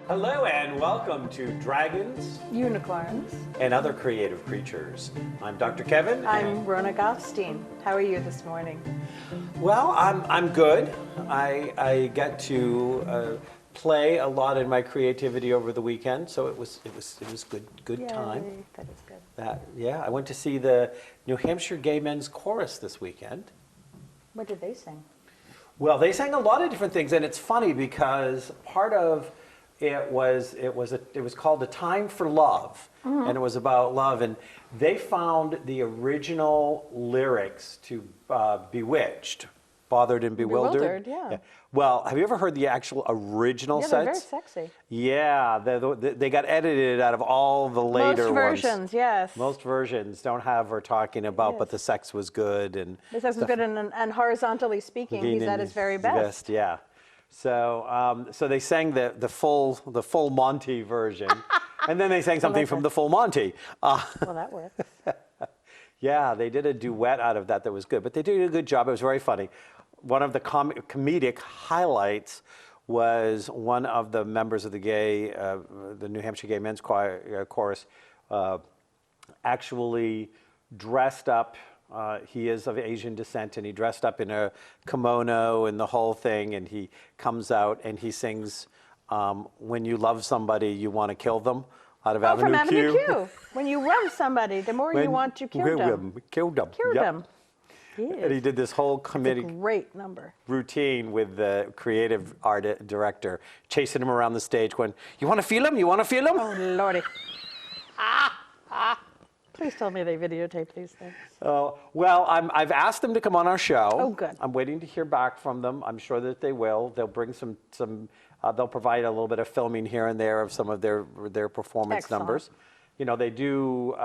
Hello and welcome to Dragons Unicorns. and Other Creative Creatures. I'm Dr. Kevin. I'm Rona Goffstein. How are you this morning? Well, I'm good. I get to play a lot in my creativity over the weekend, so it was good Yay, time. that is good. I went to see the New Hampshire Gay Men's Chorus this weekend. What did they sing? Well, they sang a lot of different things, and it's funny because part of it was called A Time for Love, and it was about love, and they found the original lyrics to Bewitched, Bothered and Bewildered. Yeah. Well, have you ever heard the actual original Yeah, sets? they're very sexy. Yeah, they got edited out of all the later Most versions, ones. yes. Most versions don't have her talking about, but the sex was good and The sex was good, and horizontally speaking, he's at his very best. Yeah. So, so they sang the full Monty version, and then they sang something from the full Monty. Well, that works. Yeah, they did a duet out of that was good, but they did a good job. It was very funny. One of the comedic highlights was one of the members of the New Hampshire Gay Men's Chorus, actually dressed up. He is of Asian descent, and he dressed up in a kimono and the whole thing, and he comes out and he sings, "When you love somebody, you want to kill them," out of Avenue From Avenue Q. Q. When you love somebody, the more you want to kill them. Kill them. Kill Yep. them. And he did this whole comedic Great number. routine with the creative art director, chasing him around the stage, going, "You want to feel him? You want to feel him?" Oh, Lordy. Please tell me they videotape these things. Well, I've asked them to come on our show. Oh, good. I'm waiting to hear back from them. I'm sure that they will. They'll bring some. They'll provide a little bit of filming here and there of some of their performance Excellent. numbers. You know, they do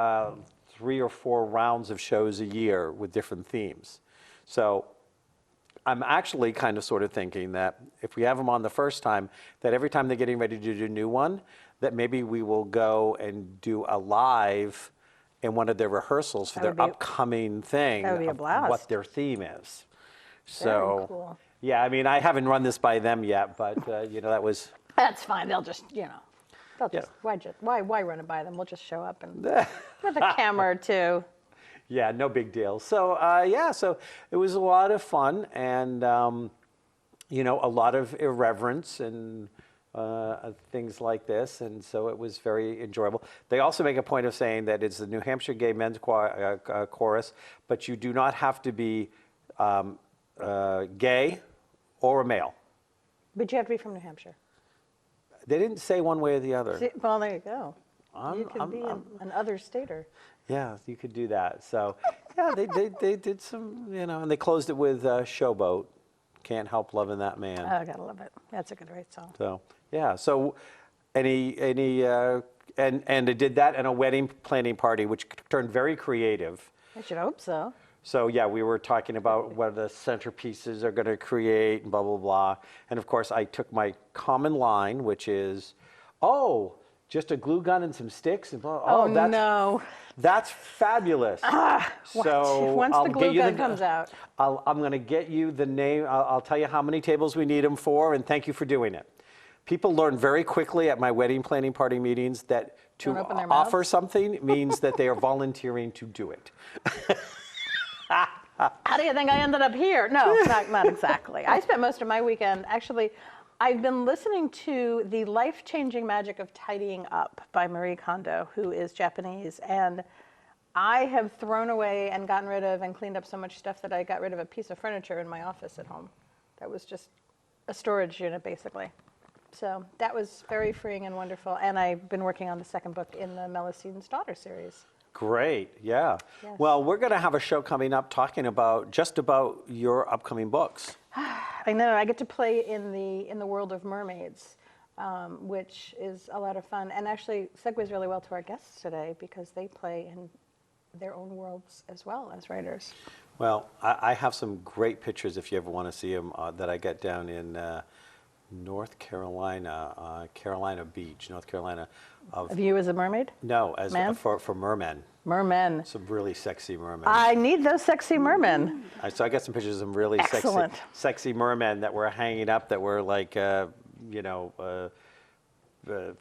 3 or 4 rounds of shows a year with different themes. So I'm actually kind of sort of thinking that if we have them on the first time, that every time they're getting ready to do a new one, that maybe we will go and do a live in one of their rehearsals for their upcoming thing That would be a of blast. what their theme is. Very So, cool. yeah, I mean, I haven't run this by them yet, but you know, that was. That's fine. They'll just, they'll just, why run it by them? We'll just show up and with a camera or two. Yeah, no big deal. So, so it was a lot of fun and, you know, a lot of irreverence and things like this. And so it was very enjoyable. They also make a point of saying that it's the New Hampshire Gay Men's Chorus, but you do not have to be gay or a male. But you have to be from New Hampshire. They didn't say one way or the other. See, well, there you go. You can be an other stater. Yeah, you could do that. So, yeah, they did some, you know, and they closed it with Showboat. Can't help loving that man. Oh, I gotta love it. That's a great song. So, yeah. So, and they did that and a wedding planning party, which turned very creative. I should hope so. So, yeah, we were talking about what the centerpieces are going to create and blah, blah, blah. And, of course, I took my common line, which is, oh, just a glue gun and some sticks? And blah. Oh, no. That's fabulous. So once the glue gun comes out. I'm going to get you the name. I'll tell you how many tables we need them for, and thank you for doing it. People learn very quickly at my wedding planning party meetings that to offer something means that they are volunteering to do it. How do you think I ended up here? No, not exactly. I spent most of my weekend, actually, I've been listening to The Life-Changing Magic of Tidying Up by Marie Kondo, who is Japanese. And I have thrown away and gotten rid of and cleaned up so much stuff that I got rid of a piece of furniture in my office at home. That was just a storage unit, basically. So that was very freeing and wonderful. And I've been working on the second book in the Melisine's Daughter series. Great, yeah. Yes. Well, we're going to have a show coming up talking about just about your upcoming books. I know. I get to play in the world of mermaids, which is a lot of fun, and actually segues really well to our guests today because they play in their own worlds as well as writers. Well, I have some great pictures if you ever want to see them that I got down in North Carolina, Carolina Beach, North Carolina. Of you as a mermaid? No, as for mermen. Mermen. Some really sexy mermen. I need those sexy mermen. So I got some pictures of some really sexy mermen that were hanging up that were like, you know,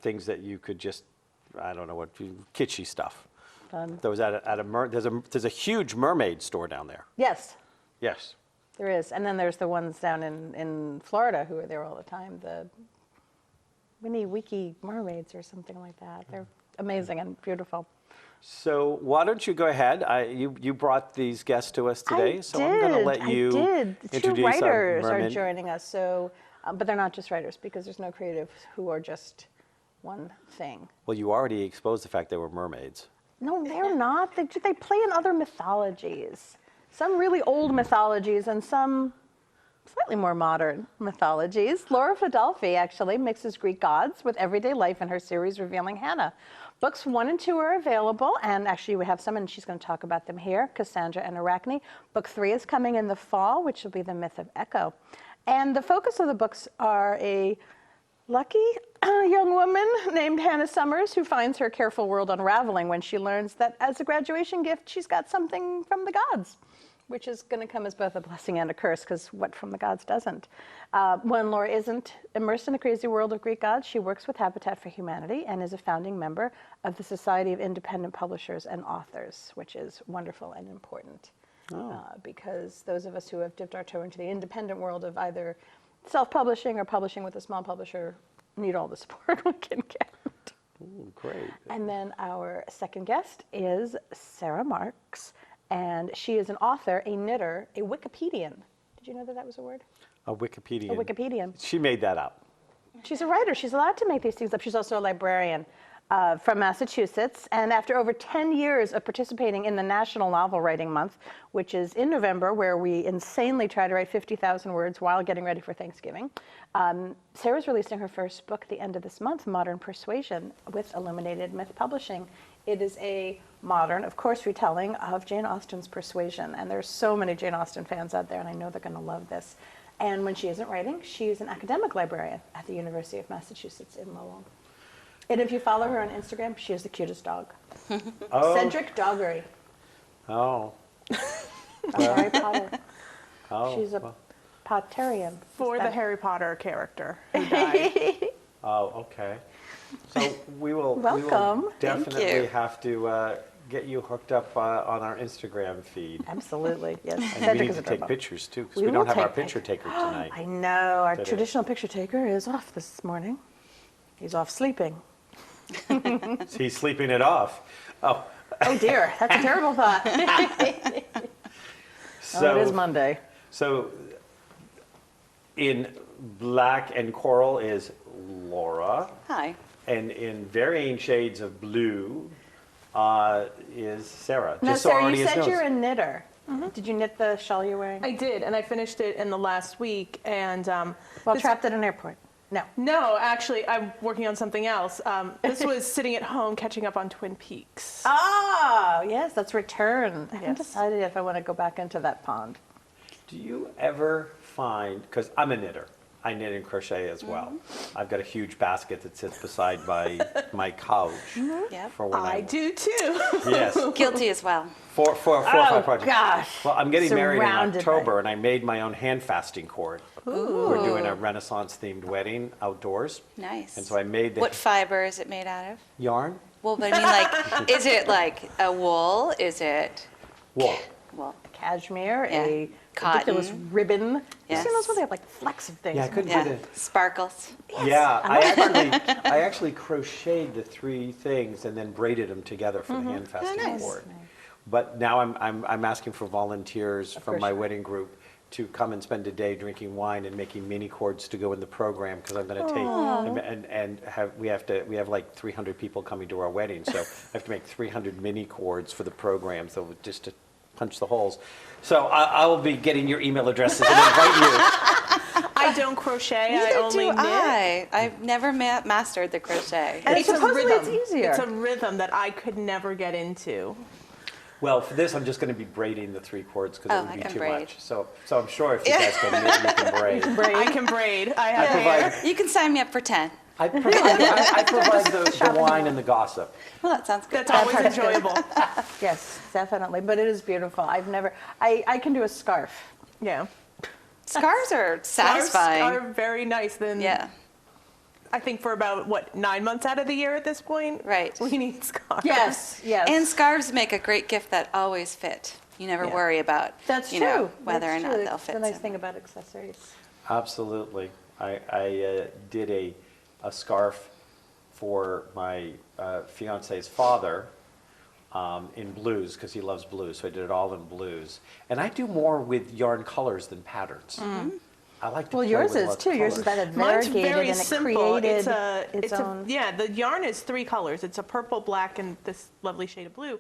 things that you could just, I don't know what, kitschy stuff. Fun. There was there's a huge mermaid store down there. Yes, Yes. there is. And then there's the ones down in Florida who are there all the time, the Winnie Wiki mermaids or something like that. They're amazing and beautiful. So why don't you go ahead? You brought these guests to us today, so I'm going to let you Two introduce our writers are mermaid. joining us, so, but they're not just writers because there's no creatives who are just one thing. Well, you already exposed the fact they were mermaids. No, they're not. They play in other mythologies. Some really old mythologies and some slightly more modern mythologies. Laura Fedolfi actually mixes Greek gods with everyday life in her series Revealing Hannah. Books 1 and 2 are available, and actually we have some, and she's going to talk about them here, Cassandra and Arachne. Book 3 is coming in the fall, which will be The Myth of Echo. And the focus of the books are a lucky young woman named Hannah Summers who finds her careful world unraveling when she learns that as a graduation gift, she's got something from the gods, which is going to come as both a blessing and a curse, because what from the gods doesn't? When Laura isn't immersed in the crazy world of Greek gods, she works with Habitat for Humanity and is a founding member of the Society of Independent Publishers and Authors, which is wonderful and important. Because those of us who have dipped our toe into the independent world of either self-publishing or publishing with a small publisher need all the support we can get. Ooh, great. And then our second guest is Sara Marks. And she is an author, a knitter, a Wikipedian. Did you know that was a word? A Wikipedian. A Wikipedian. She made that up. She's a writer. She's allowed to make these things up. She's also a librarian from Massachusetts. And after over 10 years of participating in the National Novel Writing Month, which is in November, where we insanely try to write 50,000 words while getting ready for Thanksgiving, Sarah's releasing her first book at the end of this month, Modern Persuasion, with Illuminated Myth Publishing. It is a modern, of course, retelling of Jane Austen's Persuasion. And there's so many Jane Austen fans out there, and I know they're going to love this. And when she isn't writing, she's an academic librarian at the University of Massachusetts in Lowell. And if you follow her on Instagram, she has the cutest dog. Oh. Cedric Doggery. Oh. Harry Potter. Oh. She's a Potterian. For the Harry Potter character who died. Oh, okay. So we will Welcome. definitely have to get you hooked up on our Instagram feed. Absolutely, yes. And we Cedric need is to take adorable. pictures too, because We we don't will have our take picture taker tonight. I know, our Today. traditional picture taker is off this morning. He's off sleeping. He's sleeping it off. Oh, Oh dear, that's a terrible thought. so it is Monday. So in black and coral is Laura, Hi. and in varying shades of blue is Sarah. Now, Just so Sarah, our you audience said knows. you're a knitter. Did you knit the shawl you're wearing? I did, and I finished it in the last week. And While trapped at an airport? No. no, actually, I'm working on something else. This was sitting at home catching up on Twin Peaks. Oh, yes, that's Return. I haven't Yes. decided if I want to go back into that pond. Do you ever find, because I'm a knitter, I knit and crochet as well. Mm-hmm. I've got a huge basket that sits beside my couch Yep. for when I do too. Yes, Guilty as well. four or five projects. Gosh. Well, I'm getting married in Surrounded by- October, and I made my own hand fasting cord. We're doing a Renaissance-themed wedding outdoors. Nice. And so I made the What fiber is it made out of? yarn. Well, but I mean, like, is it like a wool? Is it Wool. wool? Cashmere, Yeah. a ridiculous Cotton. ribbon. You Yes. seen those ones? They have like flecks of things. Yeah, I couldn't Yeah. do the. Sparkles. Yeah, I actually crocheted the three things and then braided them together for the hand fasting nice. cord. But now I'm asking for volunteers from my crochet. wedding group to come and spend a day drinking wine and making mini cords to go in the program, because I'm going to take and we have like 300 people coming to our wedding, so I have to make 300 mini cords for the program, so just to punch the holes. So I will be getting your email addresses and invite you. I don't crochet. I Neither only do knit. I. I've never mastered the crochet. And It's a supposedly rhythm. it's easier. It's a rhythm that I could never get into. Well, for this, I'm just going to be braiding the three cords because Oh, it would I be can too braid. much. So I'm sure if you guys can knit, you can braid. I can braid. I I have hair. provide, You can sign me up for 10. I provide the wine and the gossip. Well, that sounds good. That's always enjoyable. Yes, definitely. But it is beautiful. I can do a scarf. Yeah. Scarves are Scarves satisfying. are very nice. Then Yeah. I think for about, 9 months out of the year at this point? Right. We need scarves. Yes, yes. And scarves make a great gift that always fit. You never Yeah. worry about, That's you know, true. whether That's or not true. they'll fit. The nice somewhere. thing about accessories. Absolutely. I did a scarf for my fiance's father in blues because he loves blues. So I did it all in blues. And I do more with yarn colors than patterns. I like to Well, play yours with is lots too. of Yours is colors. that Mine's variegated very and it simple. created It's its own. yeah, the yarn is 3 colors. It's a purple, black, and this lovely shade of blue.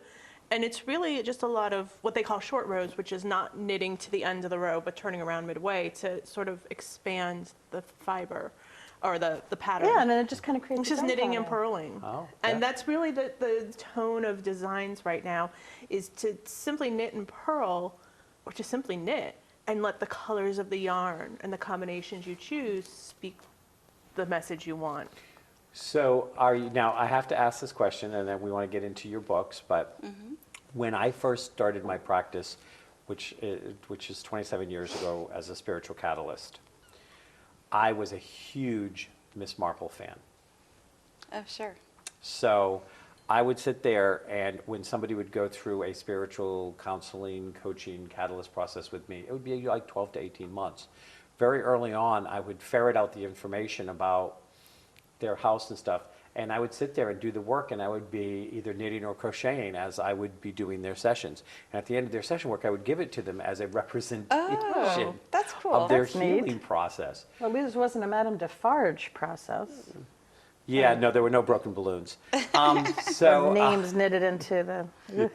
And it's really just a lot of what they call short rows, which is not knitting to the end of the row, but turning around midway to sort of expand the fiber or the pattern. Yeah, and then it just kind of creates It's just its own knitting and pattern. purling. Oh, And yeah. that's really the tone of designs right now, is to simply knit and purl, or to simply knit, and let the colors of the yarn and the combinations you choose speak the message you want. So are you, now I have to ask this question and then we want to get into your books, but when I first started my practice, which is 27 years ago as a spiritual catalyst, I was a huge Miss Marple fan. Oh, sure. So I would sit there and when somebody would go through a spiritual counseling, coaching, catalyst process with me, it would be like 12 to 18 months. Very early on, I would ferret out the information about their house and stuff, and I would sit there and do the work, and I would be either knitting or crocheting as I would be doing their sessions. And at the end of their session work, I would give it to them as a representation That's cool. of their That's neat. healing process. Well, this wasn't a Madame Defarge process. Yeah, no, there were no broken balloons. So, Names knitted into the.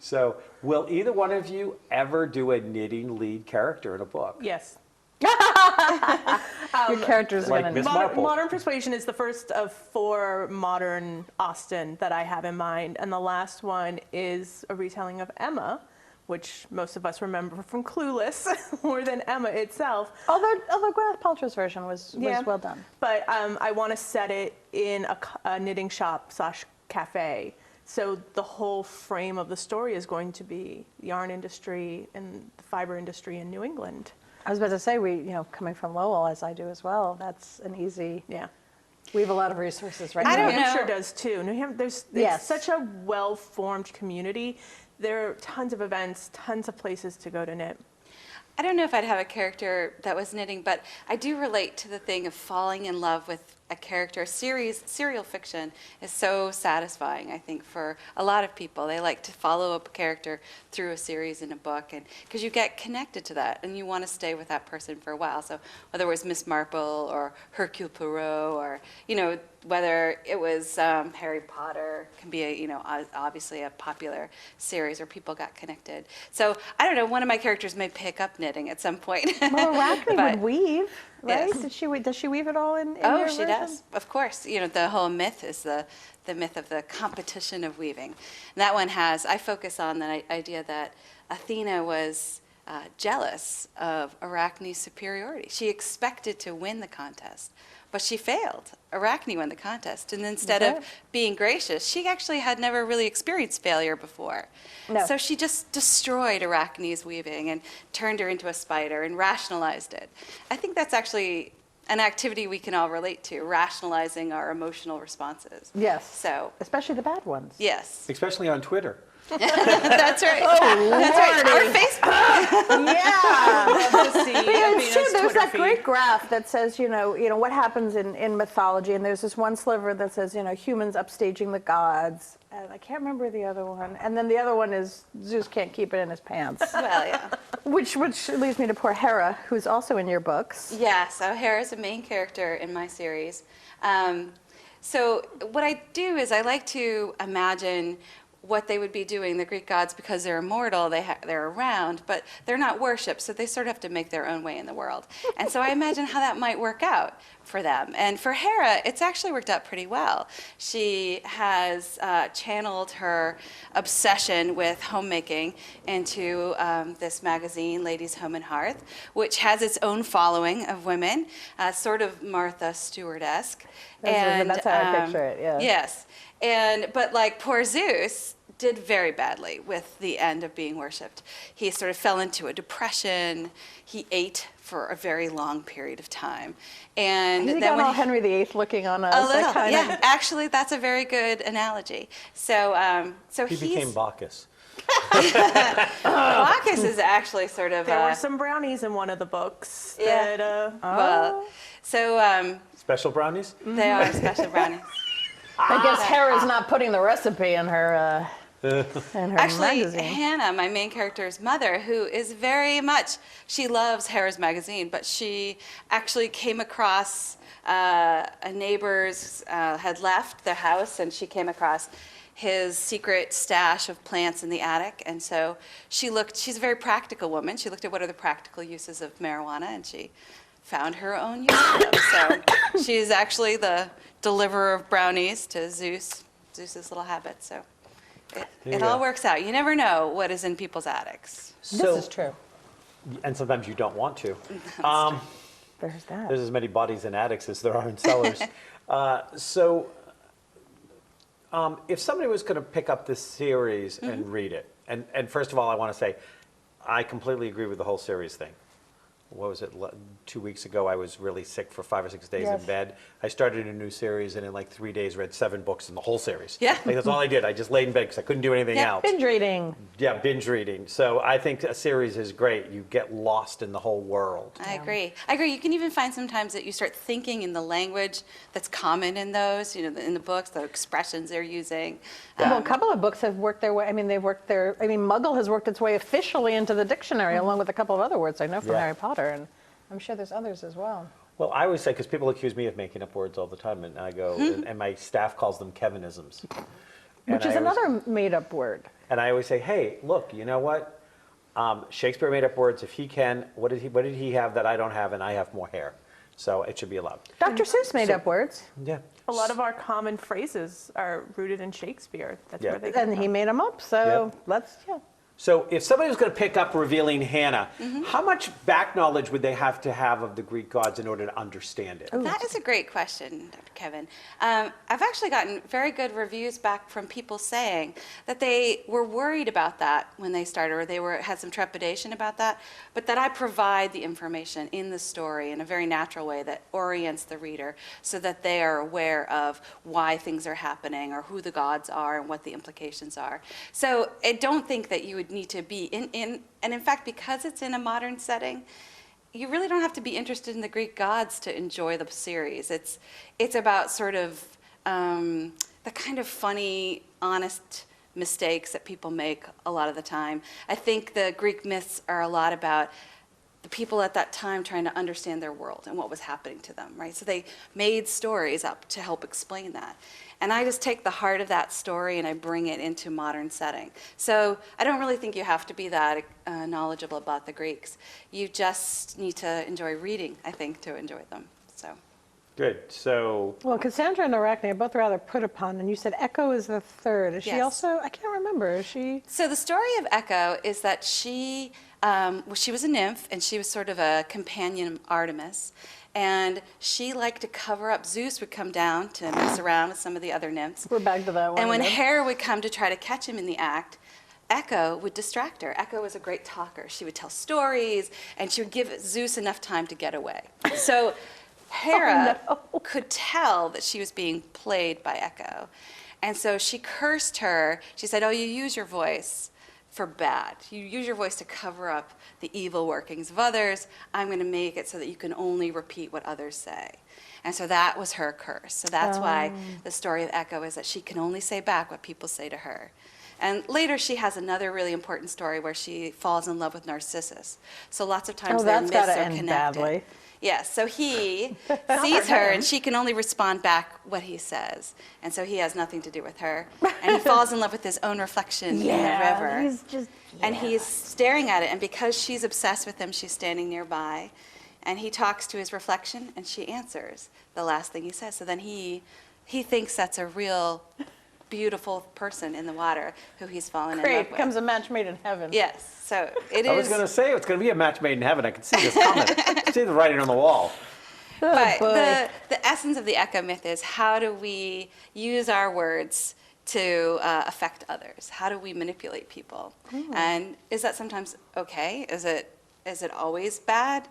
so will either one of you ever do a knitting lead character in a book? Yes. Your character's like gonna. Miss Marple. Modern Persuasion is the first of 4 modern Austen that I have in mind, and the last one is a retelling of Emma, which most of us remember from Clueless more than Emma itself. Although Gwyneth Paltrow's version was Yeah. well done. But I want to set it in a knitting shop / cafe. So the whole frame of the story is going to be the yarn industry and the fiber industry in New England. I was about to say, coming from Lowell, as I do as well, that's an easy. Yeah. We have a lot of resources right I now. don't New Hampshire know. does too. New Hampshire, it's Yes. such a well-formed community. There are tons of events, tons of places to go to knit. I don't know if I'd have a character that was knitting, but I do relate to the thing of falling in love with a character. Serial fiction is so satisfying, I think, for a lot of people. They like to follow up a character through a series in a book, and because you get connected to that, and you want to stay with that person for a while. So whether it was Miss Marple or Hercule Poirot, or whether it was Harry Potter, can be obviously a popular series where people got connected. So I don't know. One of my characters may pick up knitting at some point. Well, Arachne But- would weave, right? Yes. Does she weave it all in Oh, your she version? does. Of course. The whole myth is the myth of the competition of weaving. And that one I focus on the idea that Athena was jealous of Arachne's superiority. She expected to win the contest, but she failed. Arachne won the contest. And instead Okay. of being gracious, she actually had never really experienced failure before. No. So she just destroyed Arachne's weaving and turned her into a spider and rationalized it. I think that's actually an activity we can all relate to, rationalizing our emotional responses. Yes. So, Especially the bad ones. yes. Especially on Twitter. That's right. That's right. Our Facebook. Yeah. Love to see It's true. Athena's There's Twitter that great feed. graph that says, what happens in mythology, and there's this one sliver that says, humans upstaging the gods, and I can't remember the other one, and then the other one is Zeus can't keep it in his pants, Well, yeah. which leads me to poor Hera, who's also in your books. Yeah, so Hera's a main character in my series. So what I do is I like to imagine what they would be doing, the Greek gods, because they're immortal, they're around, but they're not worshipped, so they sort of have to make their own way in the world. And so I imagine how that might work out for them. And for Hera, it's actually worked out pretty well. She has channeled her obsession with homemaking into this magazine, Ladies' Home and Hearth, which has its own following of women, sort of Martha Stewart-esque. That's how I picture it, yeah. Yes. But like poor Zeus did very badly with the end of being worshipped. He sort of fell into a depression. He ate for a very long period of time. And He then got when all Henry VIII looking on us. a that little, kind yeah. of- Actually, that's a very good analogy. So, He became Bacchus. Bacchus is actually sort of There were some brownies in one of the books Yeah. that well. So Special brownies? they are special brownies. I guess Hera's not putting the recipe in her Actually, magazine. Hannah, my main character's mother, who is very much, she loves Hera's magazine, but she actually came across a neighbor's, had left their house, and she came across his secret stash of plants in the attic. And so she's a very practical woman. She looked at what are the practical uses of marijuana, and she found her own use for them. So she's actually the deliverer of brownies to Zeus's little habit. So it all works out. You never know what is in people's attics. This is true. And sometimes you don't want to. There's that. There's as many bodies in attics as there are in cellars. If somebody was going to pick up this series and read it, and first of all, I want to say, I completely agree with the whole series thing. What was it, 2 weeks ago, I was really sick for 5 or 6 days Yes. in bed. I started a new series, and in like 3 days read 7 books in the whole series. Yeah. Like, that's all I did. I just laid in bed because I couldn't do anything Yeah, else. Binge reading. Yeah, binge reading. So I think a series is great. You get lost in the whole world. I agree. I agree. You can even find sometimes that you start thinking in the language that's common in those, in the books, the expressions they're using. Well, a couple of books have worked their way. I mean, Muggle has worked its way officially into the dictionary, along with a couple of other words I know from Yeah. Harry Potter, and I'm sure there's others as well. Well, I always say, because people accuse me of making up words all the time, and I go, and my staff calls them Kevinisms. Which is another made-up word. And I always say, hey, look, you know what? Shakespeare made up words. If he can, what did he have that I don't have, and I have more hair? So it should be allowed. Dr. Seuss made up words, Yeah. a lot of our common phrases are rooted in Shakespeare. That's Yeah. where they come and he from. made them up, so yeah. So if somebody was going to pick up Revealing Hannah, how much back knowledge would they have to have of the Greek gods in order to understand it? That is a great question, Dr. Kevin. I've actually gotten very good reviews back from people saying that they were worried about that when they started, or they had some trepidation about that, but that I provide the information in the story in a very natural way that orients the reader so that they are aware of why things are happening or who the gods are and what the implications are. So I don't think that you would need to be and in fact, because it's in a modern setting, you really don't have to be interested in the Greek gods to enjoy the series. It's about sort of the kind of funny, honest mistakes that people make a lot of the time. I think the Greek myths are a lot about the people at that time trying to understand their world and what was happening to them, right? So they made stories up to help explain that. And I just take the heart of that story and I bring it into modern setting. So I don't really think you have to be that knowledgeable about the Greeks. You just need to enjoy reading, I think, to enjoy them. So. Good. So Well, Cassandra and Arachne are both rather put upon, and you said Echo is the third. Is she Yes. also? I can't remember. Is she? So the story of Echo is that she was a nymph, and she was sort of a companion of Artemis. And she liked to cover up. Zeus would come down to mess around with some of the other nymphs. We're back to that one. And when again. Hera would come to try to catch him in the act, Echo would distract her. Echo was a great talker. She would tell stories, and she would give Zeus enough time to get away. So Hera could tell that she was being played by Echo. And so she cursed her. She said, oh, you use your voice for bad. You use your voice to cover up the evil workings of others. I'm going to make it so that you can only repeat what others say. And so that was her curse. So that's why the story of Echo is that she can only say back what people say to her. And later she has another really important story where she falls in love with Narcissus. So lots of times their that's myths gotta are end connected. badly. Yes, so he sees her and she can only respond back what he says. And so he has nothing to do with her. And he falls in love with his own reflection in the river. He's just. And he's staring at it, and because she's obsessed with him, she's standing nearby. And he talks to his reflection, and she answers the last thing he says. So then he thinks that's a real beautiful person in the water who he's fallen in love Great, with. comes a match made in heaven. Yes, so it is. I was going to say it's going to be a match made in heaven. I can see this coming. I can see the writing on the wall. But boy. the essence of the echo myth is, how do we use our words to affect others? How do we manipulate people? And is that sometimes okay? Is it always bad?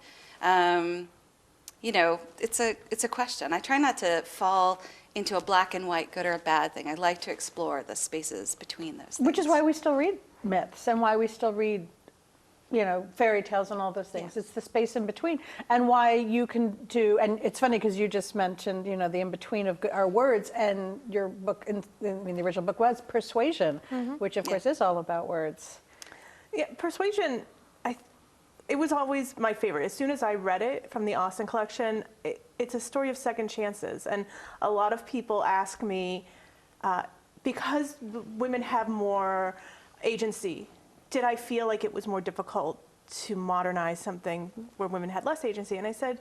It's a question. I try not to fall into a black and white, good or a bad thing. I like to explore the spaces between those things. Which is why we still read myths and why we still read, fairy tales and all those things. Yeah. It's the space in between, and why you can do. And it's funny because you just mentioned, the in between of our words, and your book. The original book was Persuasion, which of course is all about words. Yeah, Persuasion, it was always my favorite. As soon as I read it from the Austen collection, it's a story of second chances. And a lot of people ask me, because women have more agency, did I feel like it was more difficult to modernize something where women had less agency? And I said,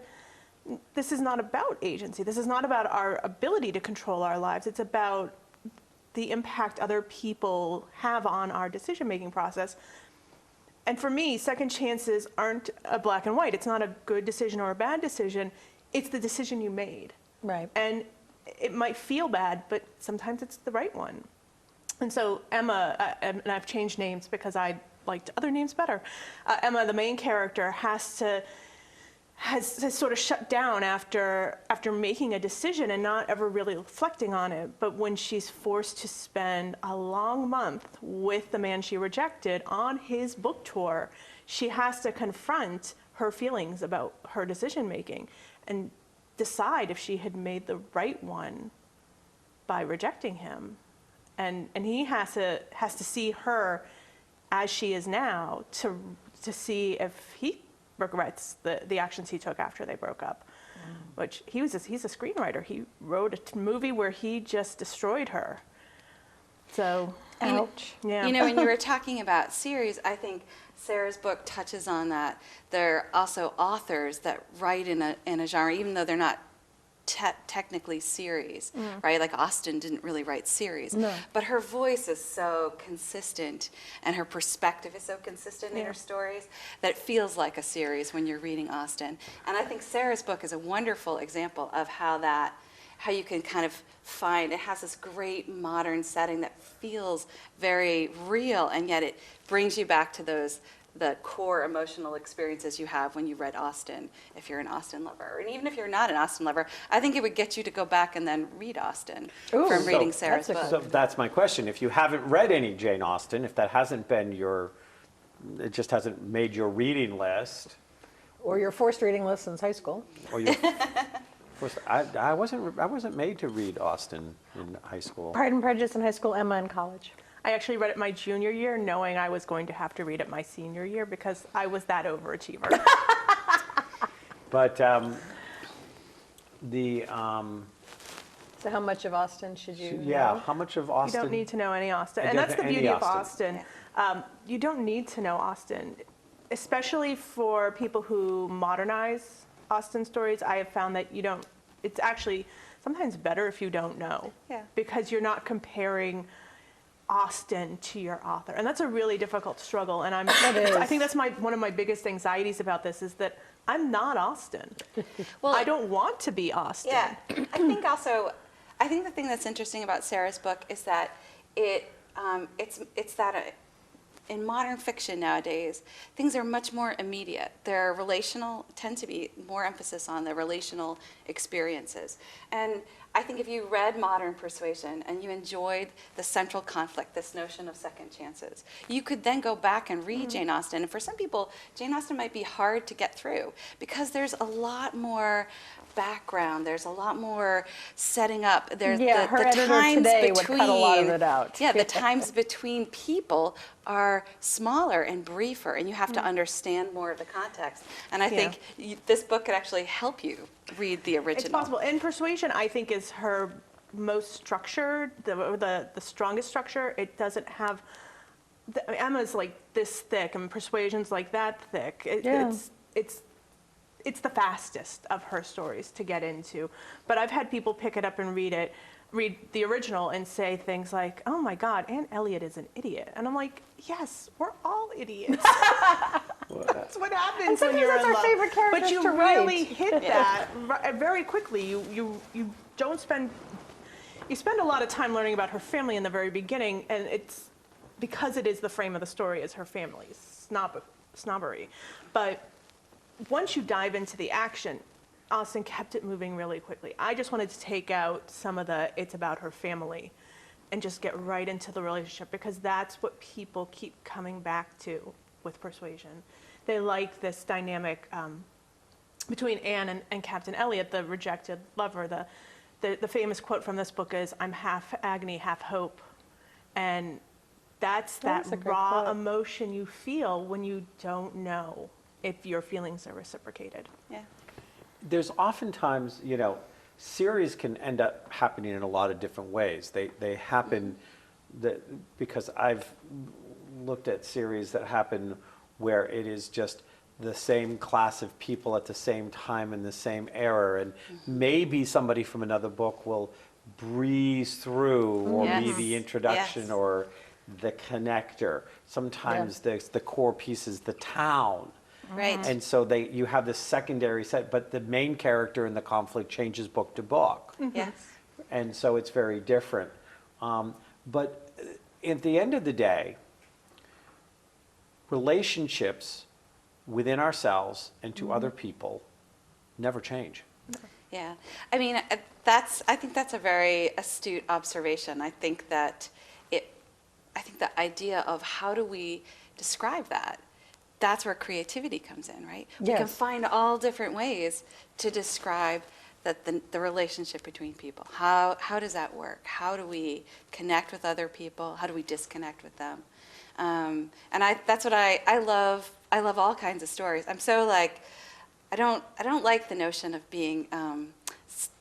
this is not about agency. This is not about our ability to control our lives. It's about the impact other people have on our decision-making process. And for me, second chances aren't a black and white. It's not a good decision or a bad decision. It's the decision you made. Right. And it might feel bad, but sometimes it's the right one. And so Emma, and I've changed names because I liked other names better. Emma, the main character, has sort of shut down after making a decision and not ever really reflecting on it. But when she's forced to spend a long month with the man she rejected on his book tour, she has to confront her feelings about her decision making and decide if she had made the right one by rejecting him. And he has to see her as she is now to see if he regrets the actions he took after they broke up. Which he's a screenwriter. He wrote a movie where he just destroyed her. So, Ouch. yeah. When you were talking about series, I think Sarah's book touches on that. There are also authors that write in a genre, even though they're not technically series, right? Like Austen didn't really write series, No. but her voice is so consistent and her perspective is so consistent in her stories that it feels like a series when you're reading Austen. And I think Sarah's book is a wonderful example of how you can kind of find, it has this great modern setting that feels very real, and yet it brings you back to the core emotional experiences you have when you read Austen, if you're an Austen lover. And even if you're not an Austen lover, I think it would get you to go back and then read Austen from reading Sarah's book. So that's my question. If you haven't read any Jane Austen, if that hasn't been it just hasn't made your reading list, Or your forced reading list since high school. or your, I wasn't made to read Austen in high school. Pride and Prejudice in high school, Emma in college. I actually read it my junior year, knowing I was going to have to read it my senior year because I was that overachiever. But So how much of Austen should you know? how much of You Austen? don't need to know any Austen. I And don't that's the know any beauty of Austen. Austen. You don't need to know Austen, especially for people who modernize Austen stories. I have found that it's actually sometimes better if you don't know. Yeah. Because you're not comparing Austen to your author. And that's a really difficult struggle. And I think that's one of my biggest anxieties about this is that I'm not Austen. Well, I don't want to be Austen. Yeah, I think the thing that's interesting about Sarah's book is that it's that in modern fiction nowadays, things are much more immediate. They're relational, tend to be more emphasis on the relational experiences. And I think if you read Modern Persuasion and you enjoyed the central conflict, this notion of second chances, you could then go back and read Jane Austen. And for some people, Jane Austen might be hard to get through because there's a lot more background, there's a lot more setting up. There's her the editor times today between, would cut a lot of it out. Yeah, the times between people are smaller and briefer, and you have to understand more of the context. And I think this book could actually help you read the original. It's possible. And Persuasion, I think, is her most structured, the strongest structure. It doesn't have, Emma's like this thick, and Persuasion's like that thick. It's the fastest of her stories to get into. But I've had people pick it up and read the original and say things like, oh my God, Aunt Elliot is an idiot. And I'm like, yes, we're all idiots. That's what happens And sometimes when you're that's in our love. favorite characters But you to really write. hit that very quickly. You don't spend you spend a lot of time learning about her family in the very beginning, and it's because it is the frame of the story is her family's snobbery. But once you dive into the action, Austin kept it moving really quickly. I just wanted to take out some of the it's about her family and just get right into the relationship, because that's what people keep coming back to with Persuasion. They like this dynamic between Anne and Captain Elliot, the rejected lover. The famous quote from this book is, "I'm half agony, half hope." And that's That is a that great raw quote. emotion you feel when you don't know if your feelings are reciprocated. Yeah. There's oftentimes, series can end up happening in a lot of different ways. They happen because I've looked at series that happen where it is just the same class of people at the same time in the same era, and maybe somebody from another book will breeze through or be Yes. the introduction Yes. or the connector. Sometimes the core piece is the town. Right. And so you have this secondary set, but the main character in the conflict changes book to book. Yes. And so it's very different. But at the end of the day, relationships within ourselves and to other people never change. Yeah, I mean, I think that's a very astute observation. I think that the idea of how do we describe that, that's where creativity comes in, right? We can Yes. find all different ways to describe the relationship between people. How does that work? How do we connect with other people? How do we disconnect with them? And that's what I love. I love all kinds of stories. I'm so like, I don't like the notion of being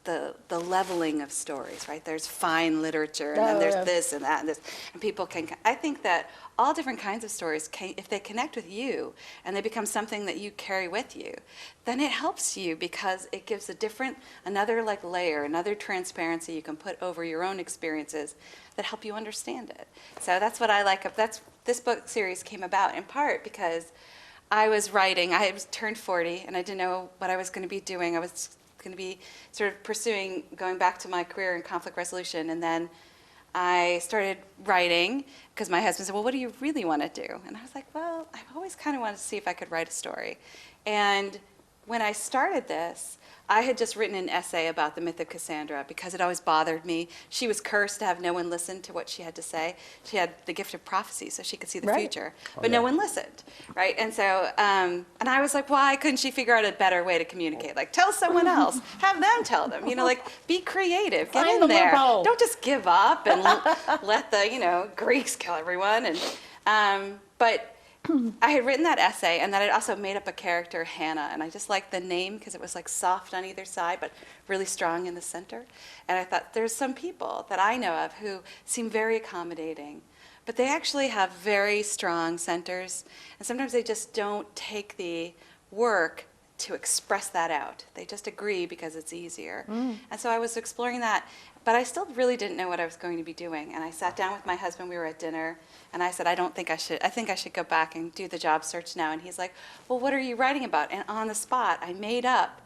the leveling of stories, right? There's fine literature, and then Oh, there's yeah. this and that and this, and people can. I think that all different kinds of stories, if they connect with you and they become something that you carry with you, then it helps you because it gives another like layer, another transparency you can put over your own experiences that help you understand it. So that's what I like. This book series came about in part because I was writing. I had turned 40, and I didn't know what I was going to be doing. I was going to be sort of going back to my career in conflict resolution, and then I started writing because my husband said, "Well, what do you really want to do?" And I was like, "Well, I've always kind of wanted to see if I could write a story." And when I started this, I had just written an essay about the myth of Cassandra because it always bothered me. She was cursed to have no one listen to what she had to say. She had the gift of prophecy, so she could see the Right. future, but no one listened, right? And so, and I was like, why couldn't she figure out a better way to communicate? Like, tell someone else, have them tell them, like, be creative, get Find in the there. loophole. Don't just give up and let the, Greeks kill everyone. And, but I had written that essay, and then I'd also made up a character, Hannah, and I just liked the name because it was like soft on either side, but really strong in the center. And I thought, there's some people that I know of who seem very accommodating, but they actually have very strong centers, and sometimes they just don't take the work to express that out. They just agree because it's easier. And so I was exploring that, but I still really didn't know what I was going to be doing. And I sat down with my husband, we were at dinner, and I said, I think I should go back and do the job search now. And he's like, well, what are you writing about? And on the spot, I made up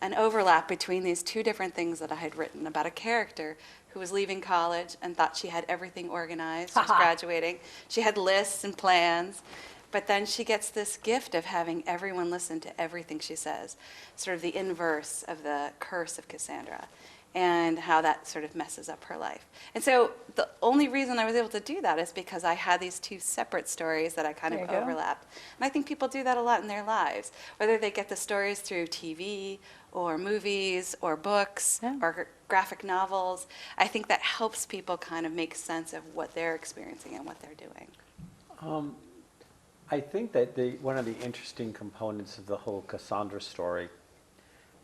an overlap between these two different things that I had written about a character who was leaving college and thought she had everything organized. She was graduating. She had lists and plans. But then she gets this gift of having everyone listen to everything she says, sort of the inverse of the curse of Cassandra, and how that sort of messes up her life. And so the only reason I was able to do that is because I had these two separate stories that I kind There of you go. overlapped. And I think people do that a lot in their lives, whether they get the stories through TV or movies or books Yeah. or graphic novels. I think that helps people kind of make sense of what they're experiencing and what they're doing. I think that one of the interesting components of the whole Cassandra story,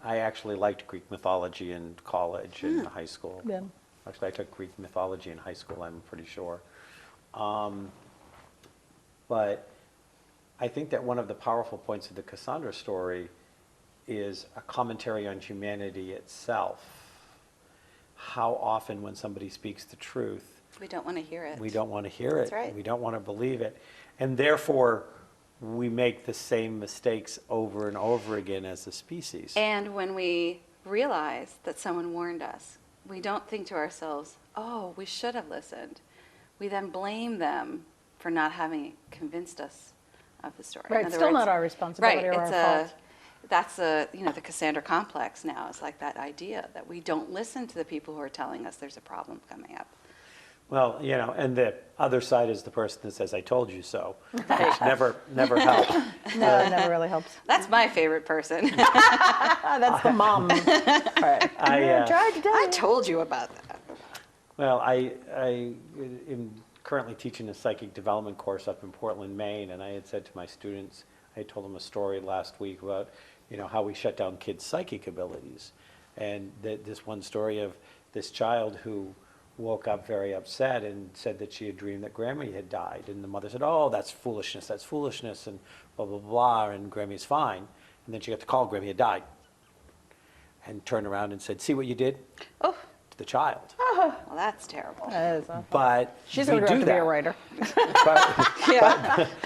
I actually liked Greek mythology in college and high school. Yeah. Actually, I took Greek mythology in high school, I'm pretty sure. But I think that one of the powerful points of the Cassandra story is a commentary on humanity itself. How often when somebody speaks the truth, We don't want to hear it. we don't want to hear it. That's right. We don't want to believe it. And therefore, we make the same mistakes over and over again as a species. And when we realize that someone warned us, we don't think to ourselves, oh, we should have listened. We then blame them for not having convinced us of the story. Right, In it's other still words, not our responsibility or our fault. that's the Cassandra complex now. It's like that idea that we don't listen to the people who are telling us there's a problem coming up. Well, and the other side is the person that says, I told you so, which never helps. No, it never really helps. That's my favorite person. That's the mom. Right. I, Tried to tell I you. told you about that. Well, I am currently teaching a psychic development course up in Portland, Maine, and I had said to my students, I told them a story last week about, how we shut down kids' psychic abilities. And this one story of this child who woke up very upset and said that she had dreamed that Grammy had died. And the mother said, oh, that's foolishness, and blah, blah, blah, and Grammy's fine. And then she got the call, Grammy had died. And turned around and said, see what you did? Oh, To the child. well, that's terrible. That is awful. But She's we going to do have to be a that. writer.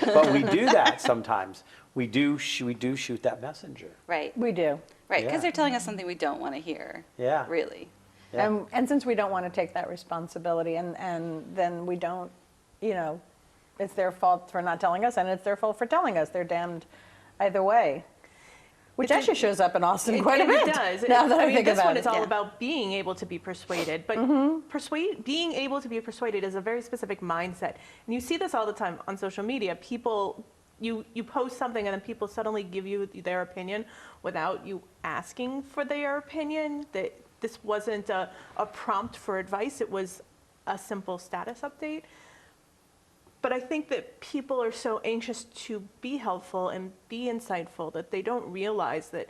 But we do that sometimes. We do shoot that messenger. Right, We do. right, because Yeah. they're telling us something we don't want to hear. Yeah. Really. Yeah. And since we don't want to take that responsibility, and then we don't, it's their fault for not telling us, and it's their fault for telling us. They're damned either way. Which actually shows up in Austin quite a bit. It does. Now that I think this about one it. is all Yeah. about being able to be persuaded, but being able to be persuaded is a very specific mindset. And you see this all the time on social media. People, you post something and then people suddenly give you their opinion without you asking for their opinion. That this wasn't a prompt for advice. It was a simple status update. But I think that people are so anxious to be helpful and be insightful that they don't realize that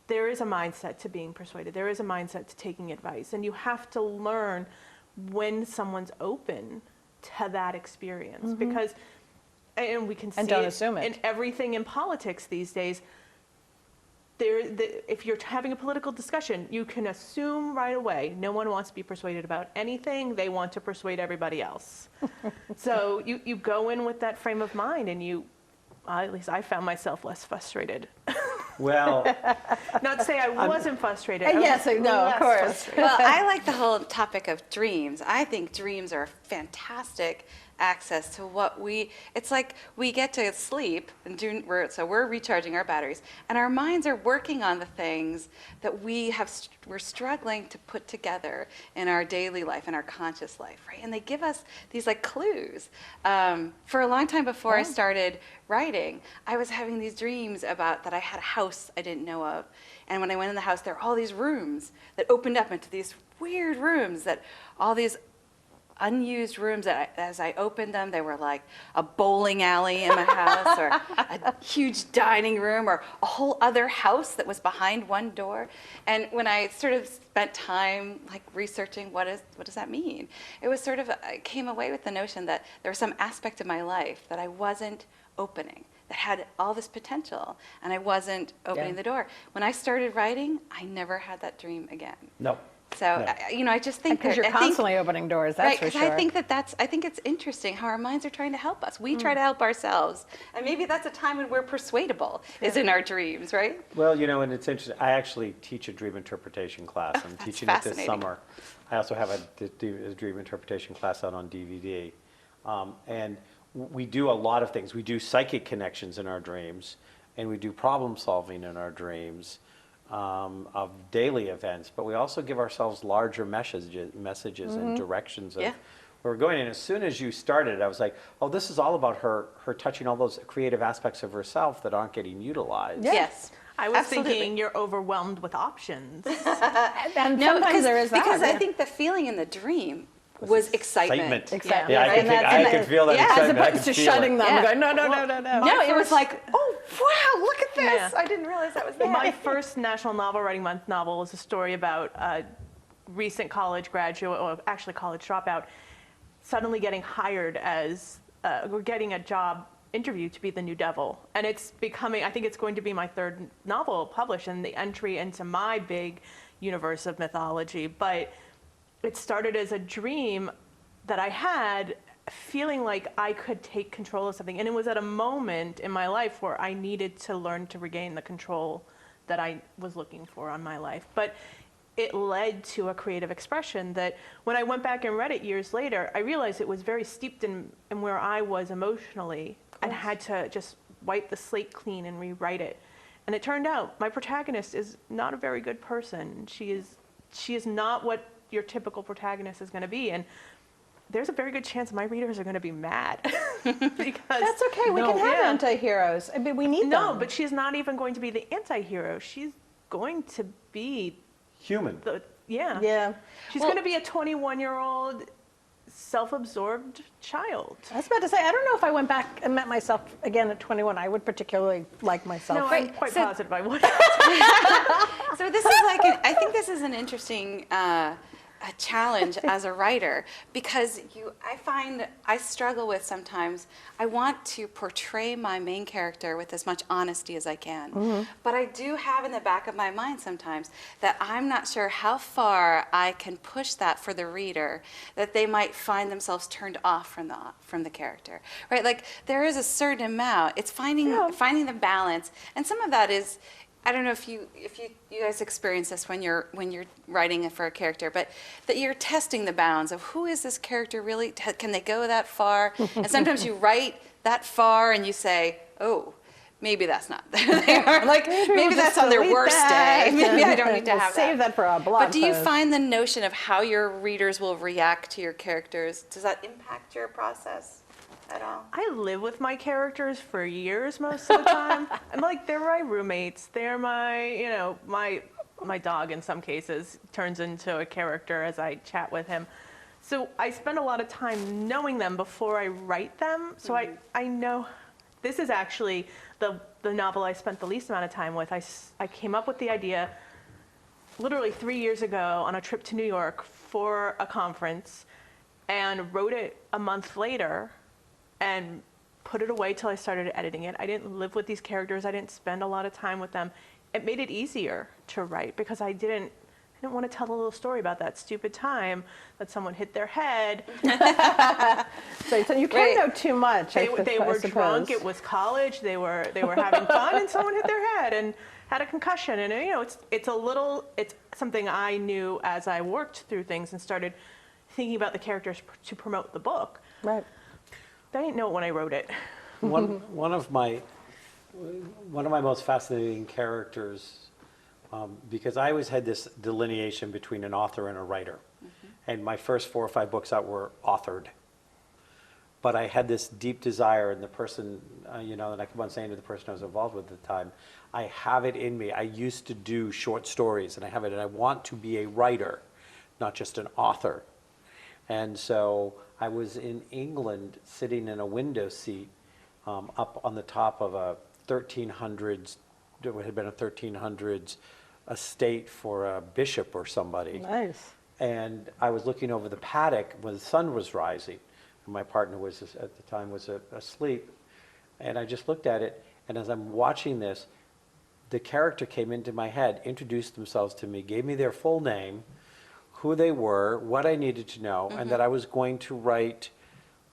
there is a mindset to being persuaded. There is a mindset to taking advice. And you have to learn when someone's open to that experience. Because, and we can see And don't assume it. in everything in politics these days, if you're having a political discussion, you can assume right away no one wants to be persuaded about anything. They want to persuade everybody else. So you go in with that frame of mind, and at least I found myself less frustrated. Well, Not to say I wasn't frustrated. Yes, I was no, of less course. frustrated. Well, I like the whole topic of dreams. I think dreams are fantastic access to it's like we get to sleep and so we're recharging our batteries, and our minds are working on the things that we're struggling to put together in our daily life, in our conscious life, right? And they give us these like clues. For a long time before I started writing, I was having these dreams about that I had a house I didn't know of, and when I went in the house, there were all these rooms that opened up into these weird rooms, that all these unused rooms that as I opened them, they were like a bowling alley in my house, or a huge dining room, or a whole other house that was behind one door. And when I sort of spent time like researching what does that mean, it was sort of I came away with the notion that there was some aspect of my life that I wasn't opening, that had all this potential, and I wasn't opening the door. When I started writing, I never had that dream again. no. So, I just think Because that you're constantly opening doors, that's right, for 'cause sure. I think it's interesting how our minds are trying to help us. We try to help ourselves. And maybe that's a time when we're persuadable, is in our dreams, right? Well, and it's interesting. I actually teach a dream interpretation class. I'm That's teaching it this fascinating. summer. I also have a dream interpretation class out on DVD. And we do a lot of things. We do psychic connections in our dreams, and we do problem solving in our dreams. Of daily events, but we also give ourselves larger messages and directions of Yeah. where we're going. And as soon as you started, I was like, oh, this is all about her touching all those creative aspects of herself that aren't getting utilized. Yeah. Yes. I was Absolutely. thinking you're overwhelmed with options. And No, sometimes there is that. because I yeah. think the feeling in the dream was excitement. Excitement. Yeah, Right, and I could feel that yeah, as excitement. I As opposed could to feel shutting it. them, Yeah. going, no, no, no, no, no. My No, it was first- like, oh, wow, look at this. Yeah. I didn't realize that was there. My first National Novel Writing Month novel was a story about a recent college graduate, or actually college dropout, suddenly getting hired as, or getting a job interview to be the new devil. And it's becoming, I think it's going to be my third novel published and the entry into my big universe of mythology. But it started as a dream that I had feeling like I could take control of something. And it was at a moment in my life where I needed to learn to regain the control that I was looking for on my life. But it led to a creative expression that when I went back and read it years later, I realized it was very steeped in where I was emotionally and had to just wipe the slate clean and rewrite it. And it turned out my protagonist is not a very good person. She is not what your typical protagonist is going to be. And there's a very good chance my readers are going to be mad because That's okay. We can have anti-heroes. I mean, we need no, them. but she's not even going to be the anti-hero. She's going to be Human. Yeah. She's going to be a 21-year-old self-absorbed child. I was about to say, I don't know if I went back and met myself again at 21, I would particularly like myself. No, I'm quite positive I would. So this is like, I think this is an interesting a challenge as a writer, because I find I struggle with sometimes, I want to portray my main character with as much honesty as I can. But I do have in the back of my mind sometimes that I'm not sure how far I can push that for the reader, that they might find themselves turned off from the character, right? Like there is a certain amount, it's finding the balance, and some of that is, I don't know if you guys experience this when you're writing for a character, but that you're testing the bounds of who is this character really? Can they go that far? And sometimes you write that far and you say, oh, maybe that's not. They are like maybe that's on their worst day. Maybe I don't need to have save that for a blog But do you post. find the notion of how your readers will react to your characters? Does that impact your process at all? I live with my characters for years most of the time. I'm like, they're my roommates. They're my, my dog in some cases turns into a character as I chat with him. So I spend a lot of time knowing them before I write them. So I know this is actually the novel I spent the least amount of time with. I came up with the idea literally 3 years ago on a trip to New York for a conference and wrote it a month later and put it away till I started editing it. I didn't live with these characters. I didn't spend a lot of time with them. It made it easier to write because I didn't want to tell a little story about that stupid time that someone hit their head. So you can't know too much. They I were suppose. drunk. It was college. They were having fun, and someone hit their head and had a concussion. And it's something I knew as I worked through things and started thinking about the characters to promote the book. Right. I didn't know it when I wrote it. One of my most fascinating characters, because I always had this delineation between an author and a writer, and my first 4 or 5 books out were authored. But I had this deep desire, and the person, and I kept on saying to the person I was involved with at the time, I have it in me. I used to do short stories, and I have it, and I want to be a writer, not just an author. And so I was in England sitting in a window seat up on the top of a 1300s, it had been a 1300s estate for a bishop or somebody. Nice. And I was looking over the paddock when the sun was rising. And my partner was, at the time, was asleep. And I just looked at it, and as I'm watching this, the character came into my head, introduced themselves to me, gave me their full name, who they were, what I needed to know, and that I was going to write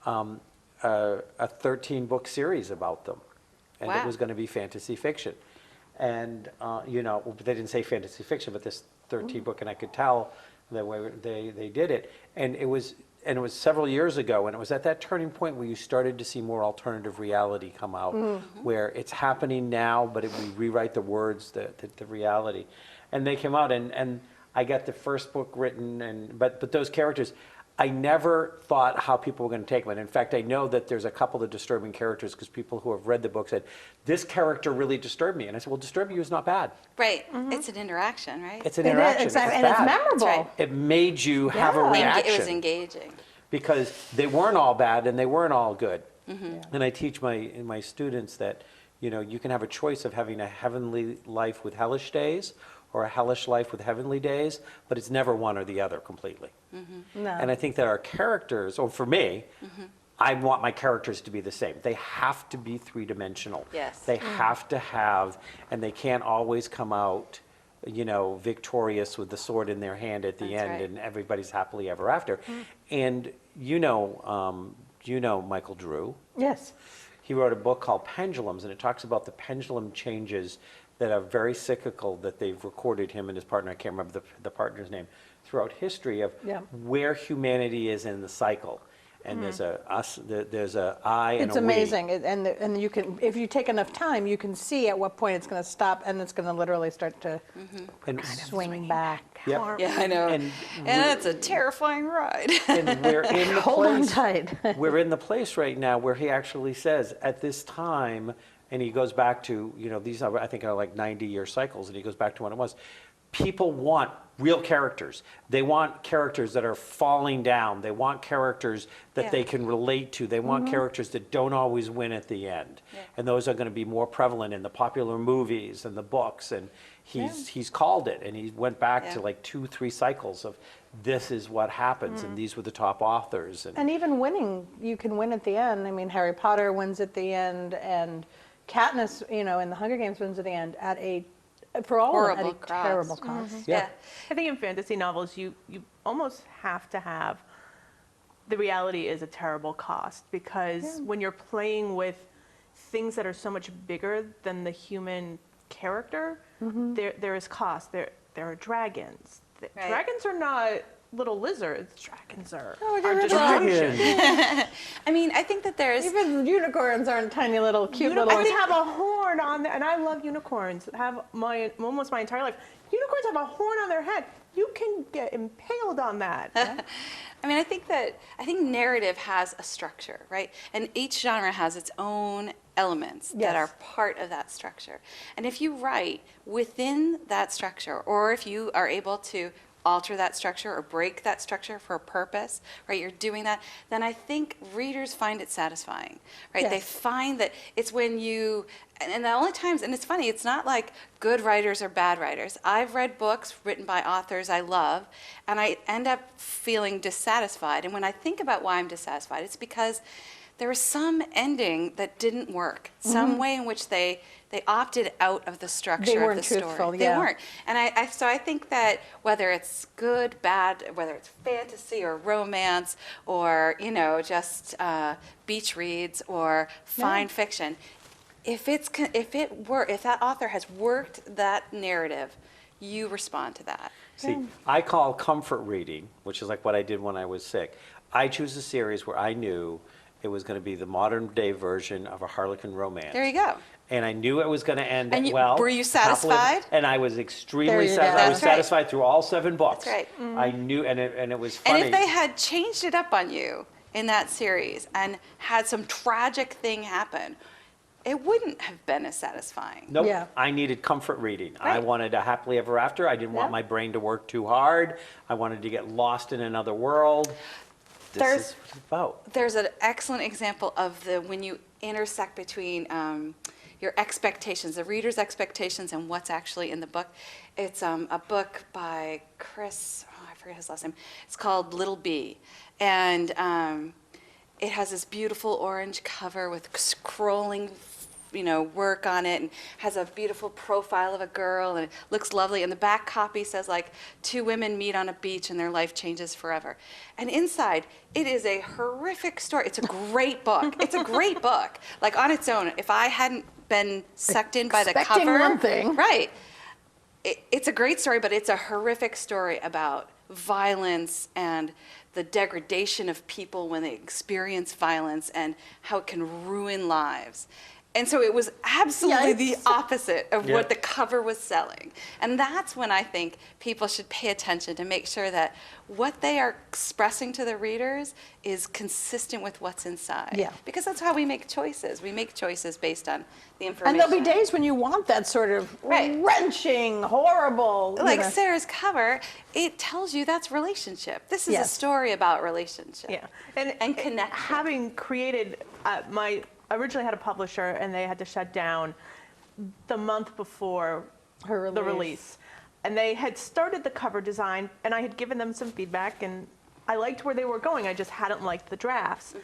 a 13-book series about them. And it was going to be fantasy fiction. And, they didn't say fantasy fiction, but this 13-book, and I could tell the way they did it. And it was several years ago, and it was at that turning point where you started to see more alternative reality come out, where it's happening now, but we rewrite the words, the reality. And they came out, and I got the first book written, but those characters, I never thought how people were going to take them. And in fact, I know that there's a couple of disturbing characters because people who have read the book said, this character really disturbed me. And I said, well, disturb you is not bad. Right. It's an interaction, right? It's an interaction. Exactly. It's and it's bad. memorable. That's right. It made you have a reaction. It was engaging. Because they weren't all bad and they weren't all good. And I teach my students that, you can have a choice of having a heavenly life with hellish days or a hellish life with heavenly days, but it's never one or the other completely. No. And I think that our characters, or for me, I want my characters to be the same. They have to be three-dimensional. Yes. They have to have, and they can't always come out, victorious with the sword in their hand at the That's end, right. and everybody's happily ever after. And you know Michael Drew. Yes. He wrote a book called Pendulums, and it talks about the pendulum changes that are very cyclical that they've recorded, him and his partner, I can't remember the partner's name, throughout history of Yeah. where humanity is in the cycle. And there's a us, there's a I and It's a we. amazing, and you can, if you take enough time, you can see at what point it's going to stop, and it's going to literally start to And, swing back. yep. Yeah, I know. And And it's a terrifying ride. And we're in the Hold on place. tight. We're in the place right now where he actually says, at this time, and he goes back to, these are, I think are like 90-year cycles, and he goes back to when it was. People want real characters. They want characters that are falling down. They want characters that Yeah. they can relate to. They want characters that don't always win at the end. Yeah. And those are going to be more prevalent in the popular movies and the books. And he's called it. And he went back to Yeah. like 2-3 cycles of this is what happens. And these were the top authors. And And even winning, you can win at the end. I mean, Harry Potter wins at the end, and Katniss, in the Hunger Games wins at the end for all of them, Horrible at a cost. terrible cost. Yeah. I think in fantasy novels, you almost have to have the reality is a terrible cost, because when you're playing with things that are so much bigger than the human character, there is cost. There are dragons. Right. Dragons are not little lizards. Dragons are they're destruction. I mean, I think that there's Even unicorns aren't tiny little cute little. Unicorns have a horn on there, and I love unicorns. Have almost my entire life. Unicorns have a horn on their head. You can get impaled on that. I mean, I think narrative has a structure, right? And each genre has its own elements that Yes. are part of that structure. And if you write within that structure, or if you are able to alter that structure or break that structure for a purpose, right? You're doing that, then I think readers find it satisfying, right? They Yes. find that it's when you, and the only times, and it's funny, it's not like good writers or bad writers. I've read books written by authors I love, and I end up feeling dissatisfied. And when I think about why I'm dissatisfied, it's because there was some ending that didn't work, some way in which they opted out of the structure of weren't the story. truthful, They yeah. weren't. And so I think that whether it's good, bad, whether it's fantasy or romance or, just beach reads or fine fiction, if that author has worked that narrative, you respond to that. See, I call comfort reading, which is like what I did when I was sick. I choose a series where I knew it was going to be the modern day version of a Harlequin romance. There you go. And I knew it was going to end And well. were you happily, satisfied? and I was There extremely you go. satisfied. I was That's right. satisfied through all 7 books. That's right. I knew, and it was funny. And if they had changed it up on you in that series and had some tragic thing happen, it wouldn't have been as satisfying. Nope. Yeah. I needed comfort reading. I Right. wanted a happily ever after. I didn't want Yeah. my brain to work too hard. I wanted to get lost in another world. This There's- is what it's about. There's an excellent example of when you intersect between your expectations, the reader's expectations, and what's actually in the book. It's a book by Chris, I forget his last name. It's called Little Bee. And it has this beautiful orange cover with scrolling work on it, and has a beautiful profile of a girl, and it looks lovely. And the back copy says, like, 2 women meet on a beach and their life changes forever. And inside, it is a horrific story. It's a great book. It's a great book. Like, on its own, if I hadn't been sucked in by the Expecting cover. one thing. Right. It's a great story, but it's a horrific story about violence and the degradation of people when they experience violence and how it can ruin lives. And so it was absolutely the Yikes. opposite of Yeah. what the cover was selling. And that's when I think people should pay attention to make sure that what they are expressing to the readers is consistent with what's inside. Yeah. Because that's how we make choices. We make choices based on the information. And there'll be days when you want that sort of Right. wrenching, horrible. Like Sarah's cover, it tells you that's relationship. This is a Yes. story about relationship. Yeah, And connection. Having created, I originally had a publisher, and they had to shut down the month before Her the release. release. And they had started the cover design, and I had given them some feedback, and I liked where they were going. I just hadn't liked the drafts.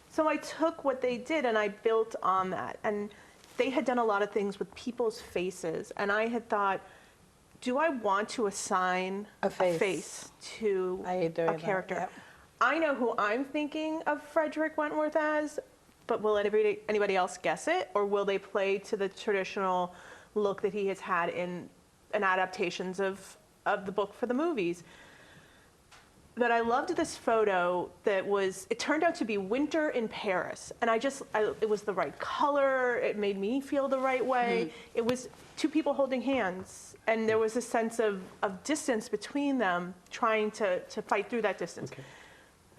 So I took what they did and I built on that. And they had done a lot of things with people's faces, and I had thought, do I want to assign A face. to I hate doing a that, character? yep. I know who I'm thinking of Frederick Wentworth as, but will anybody else guess it? Or will they play to the traditional look that he has had in adaptations of the book for the movies? But I loved this photo it turned out to be winter in Paris. And it was the right color. It made me feel the right way. It was two people holding hands. And there was a sense of distance between them trying to fight through that distance. Okay.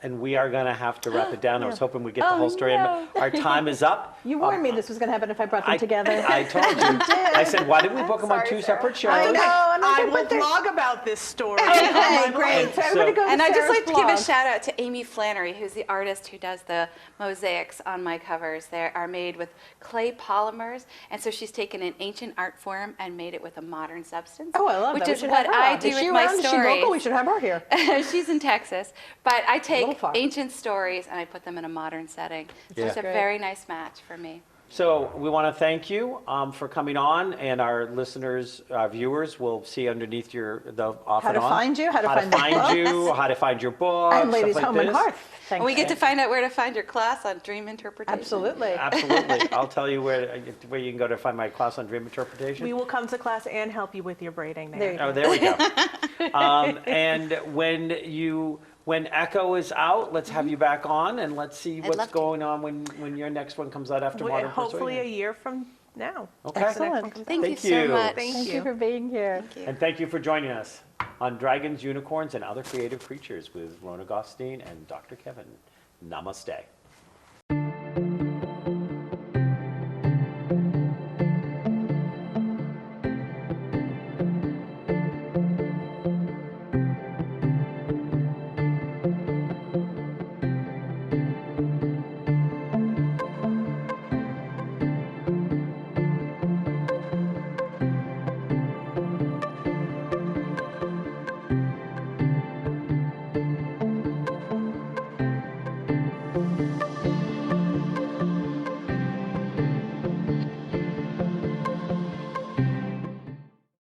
And we are going to have to wrap it down. I was hoping we'd get the Oh, whole story. no. Our time is up. You warned me this was going to happen if I brought them together. I told you. I said, why did we book them on Sorry, two Sarah. separate shows? I know, and I I did, will but they're- blog about this story. Okay, on my great. blog. So everybody go to And I'd just Sarah's like to give a blog. shout out to Amy Flannery, who's the artist who does the mosaics on my covers. They are made with clay polymers, and so she's taken an ancient art form and made it with a modern substance. Oh, I love which that. We is should what have her I on. do Is with she my around? Is she stories. local? We should have her here. She's in Texas, but I little take far. ancient stories and I put them in a modern setting. It's Yeah. just a Great. very nice match for me. So we want to thank you for coming on, and our listeners, viewers, will see underneath the off How and to on. find you, how to find the find you, books. how to find your book, And Ladies stuff like Home and this. Hearth. Thanks. And we get to find out where to find your class on dream interpretation. Absolutely. Absolutely. I'll tell you where you can go to find my class on dream interpretation. We will come to class and help you with your braiding there. There you go. Oh, there we go. And when Echo is out, let's have you back on, and let's see I'd what's love to. going on when your next one comes out after Modern Hopefully a Persuasion. year from now. Okay. That's the next Excellent. one comes Thank out. you Thank you. so much. Thank you for being here. Thank you. And thank you for joining us on Dragons, Unicorns, and Other Creative Creatures with Rona Gostein and Dr. Kevin. Namaste.